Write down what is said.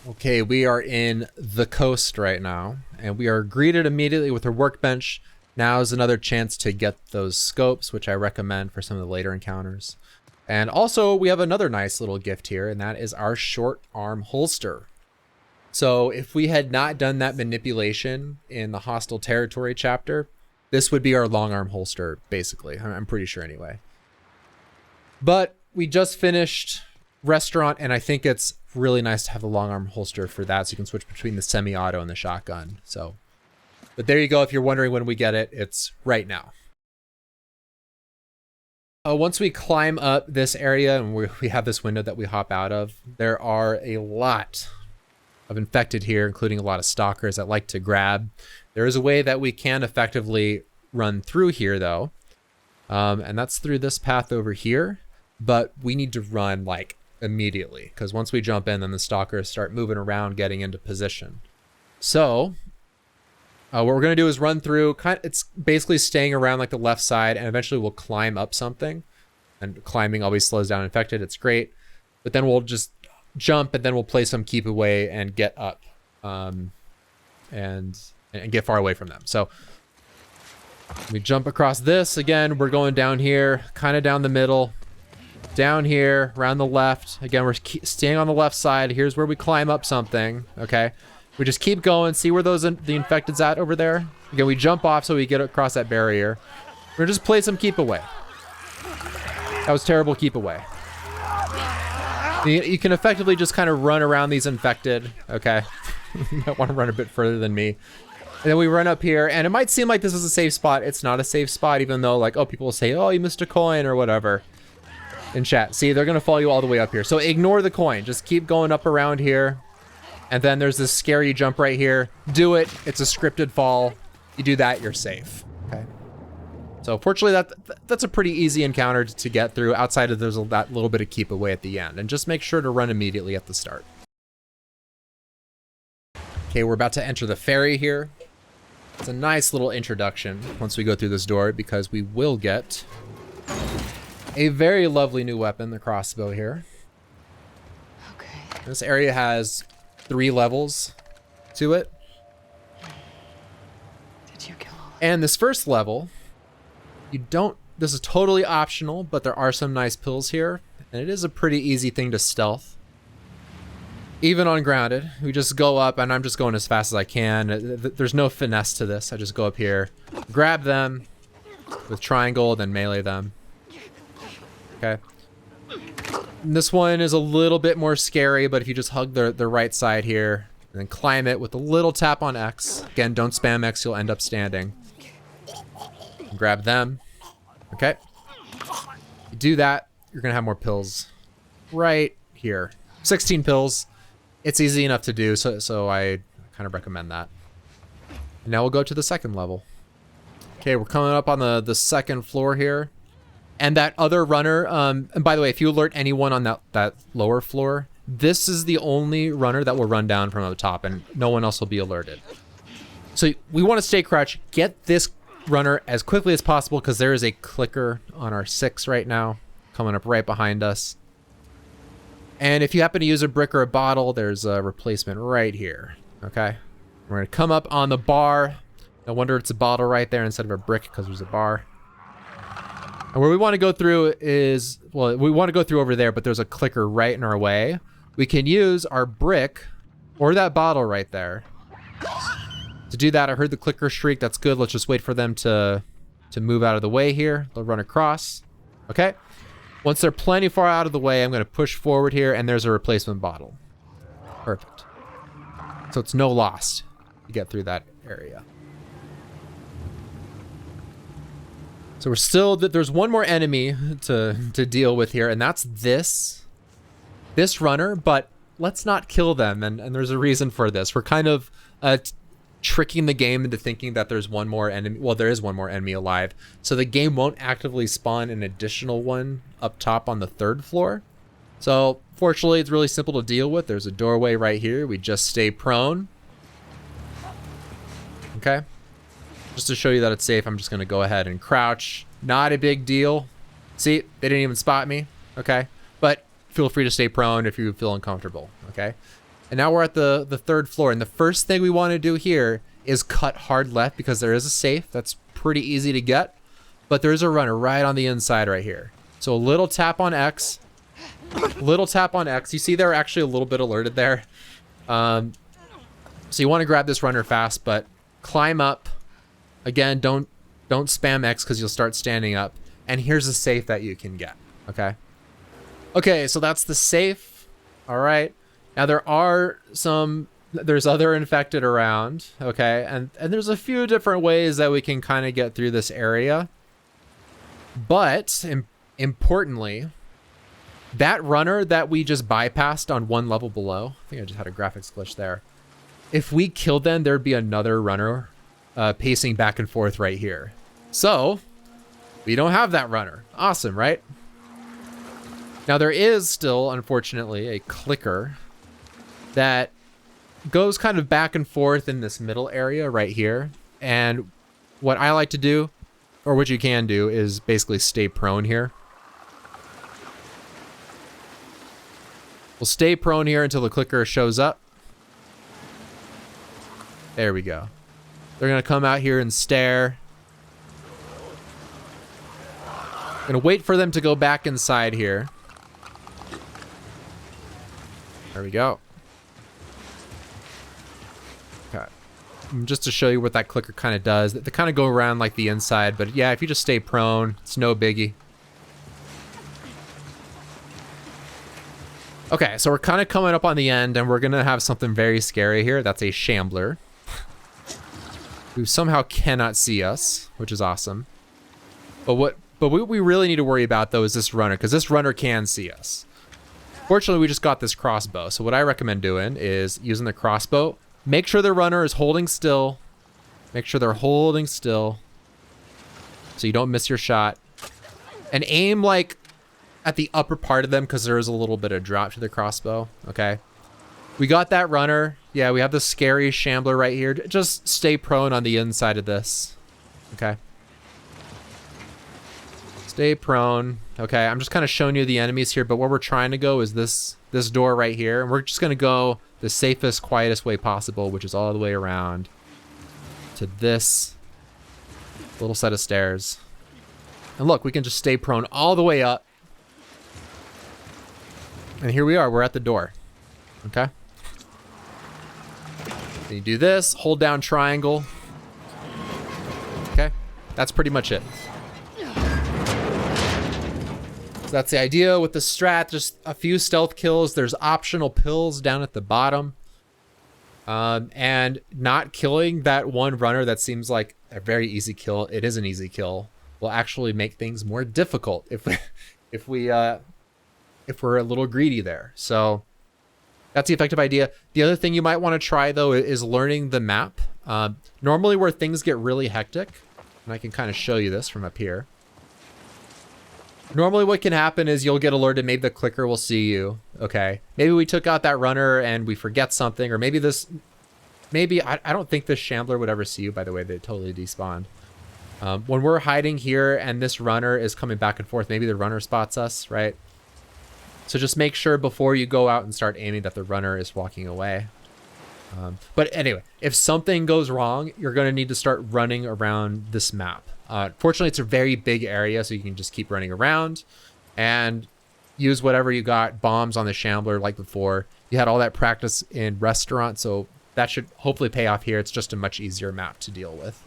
Okay, we are in the coast right now, and we are greeted immediately with a workbench. Now is another chance to get those scopes, which I recommend for some of the later encounters. And also, we have another nice little gift here, and that is our short arm holster. So if we had not done that manipulation in the hostile territory chapter, this would be our long arm holster, basically. I'm pretty sure anyway. But we just finished restaurant, and I think it's really nice to have the long arm holster for that, so you can switch between the semi-auto and the shotgun. So, but there you go. If you're wondering when we get it, it's right now. Once we climb up this area and we have this window that we hop out of, there are a lot of infected here, including a lot of stalkers that like to grab. There is a way that we can effectively run through here, though, and that's through this path over here. But we need to run like immediately, because once we jump in, then the stalkers start moving around, getting into position. So what we're going to do is run through, it's basically staying around like the left side, and eventually we'll climb up something. And climbing always slows down infected. It's great. But then we'll just jump, and then we'll play some keep away and get up and get far away from them. So we jump across this. Again, we're going down here, kind of down the middle. Down here, around the left. Again, we're staying on the left side. Here's where we climb up something, okay? We just keep going, see where the infected's at over there. Again, we jump off so we get across that barrier. We're just play some keep away. That was terrible keep away. You can effectively just kind of run around these infected, okay? You might want to run a bit further than me. And then we run up here, and it might seem like this is a safe spot. It's not a safe spot, even though, like, oh, people will say, oh, you missed a coin or whatever. In chat. See, they're going to follow you all the way up here. So ignore the coin. Just keep going up around here. And then there's this scary jump right here. Do it. It's a scripted fall. You do that, you're safe. Okay. So fortunately, that's a pretty easy encounter to get through, outside of there's that little bit of keep away at the end. And just make sure to run immediately at the start. Okay, we're about to enter the ferry here. It's a nice little introduction once we go through this door, because we will get a very lovely new weapon, the crossbow here. Okay. This area has 3 levels to it. Did you kill all? And this first level, this is totally optional, but there are some nice pills here, and it is a pretty easy thing to stealth. Even on grounded, we just go up, and I'm just going as fast as I can. There's no finesse to this. I just go up here, grab them with triangle, then melee them. Okay. And this one is a little bit more scary, but if you just hug the right side here and then climb it with a little tap on X. Again, don't spam X, you'll end up standing. And grab them. Okay. You do that, you're gonna have more pills right here. 16 pills. It's easy enough to do, so I kind of recommend that. And now we'll go to the second level. Okay, we're coming up on the second floor here. And that other runner, and by the way, if you alert anyone on that lower floor, this is the only runner that will run down from the top, and no one else will be alerted. So we want to stay crouched, get this runner as quickly as possible, because there is a clicker on our 6 right now, coming up right behind us. And if you happen to use a brick or a bottle, there's a replacement right here, okay? We're gonna come up on the bar. No wonder it's a bottle right there instead of a brick, because there's a bar. And where we want to go through is, well, we want to go through over there, but there's a clicker right in our way. We can use our brick or that bottle right there to do that. I heard the clicker shriek. That's good. Let's just wait for them to move out of the way here. They'll run across. Okay. Once they're plenty far out of the way, I'm going to push forward here, and there's a replacement bottle. Perfect. So it's no loss to get through that area. So we're still, there's one more enemy to deal with here, and that's this runner, but let's not kill them, and there's a reason for this. We're kind of tricking the game into thinking that there's one more enemy. Well, there is one more enemy alive, so the game won't actively spawn an additional one up top on the 3rd floor. So fortunately, it's really simple to deal with. There's a doorway right here. We just stay prone. Okay. Just to show you that it's safe, I'm just going to go ahead and crouch. Not a big deal. See, they didn't even spot me. Okay. But feel free to stay prone if you feel uncomfortable. Okay. And now we're at the third floor. And the first thing we want to do here is cut hard left because there is a safe. That's pretty easy to get. But there's a runner right on the inside right here. So a little tap on X. Little tap on X. You see they're actually a little bit alerted there. So you want to grab this runner fast, but climb up. Again, don't spam X because you'll start standing up. And here's a safe that you can get. Okay. Okay, so that's the safe. All right. Now there's other infected around. Okay, and there's a few different ways that we can kind of get through this area. But importantly, that runner that we just bypassed on one level below, I think I just had a graphics glitch there. If we killed them, there'd be another runner pacing back and forth right here. So we don't have that runner. Awesome, right? Now there is still, unfortunately, a clicker that goes kind of back and forth in this middle area right here. And what I like to do, or what you can do, is basically stay prone here. We'll stay prone here until the clicker shows up. There we go. They're gonna come out here and stare. Gonna wait for them to go back inside here. There we go. Okay. Just to show you what that clicker kind of does. They kind of go around like the inside, but yeah, if you just stay prone, it's no biggie. Okay, so we're kind of coming up on the end, and we're gonna have something very scary here. That's a shambler who somehow cannot see us, which is awesome. But what we really need to worry about though is this runner, because this runner can see us. Fortunately, we just got this crossbow. So what I recommend doing is using the crossbow. Make sure the runner is holding still. Make sure they're holding still so you don't miss your shot. And aim like at the upper part of them because there is a little bit of drop to the crossbow. Okay. We got that runner. Yeah, we have the scary shambler right here. Just stay prone on the inside of this. Okay. Stay prone. Okay, I'm just kind of showing you the enemies here, but where we're trying to go is this door right here. And we're just going to go the safest, quietest way possible, which is all the way around to this little set of stairs. And look, we can just stay prone all the way up. And here we are. We're at the door. Okay. Then you do this, hold down triangle. Okay, that's pretty much it. That's the idea with the strat, just a few stealth kills. There's optional pills down at the bottom. And not killing that one runner that seems like a very easy kill, it is an easy kill, will actually make things more difficult if we're a little greedy there. So that's the effective idea. The other thing you might want to try though is learning the map. Normally where things get really hectic, and I can kind of show you this from up here. Normally what can happen is you'll get alerted, maybe the clicker will see you, okay? Maybe we took out that runner and we forget something, or maybe I don't think this shambler would ever see you, by the way, they totally despawned. When we're hiding here and this runner is coming back and forth, maybe the runner spots us, right? So just make sure before you go out and start aiming that the runner is walking away. But anyway, if something goes wrong, you're gonna need to start running around this map. Fortunately, it's a very big area, so you can just keep running around and use whatever you got, bombs on the shambler like before. You had all that practice in restaurant, so that should hopefully pay off here. It's just a much easier map to deal with.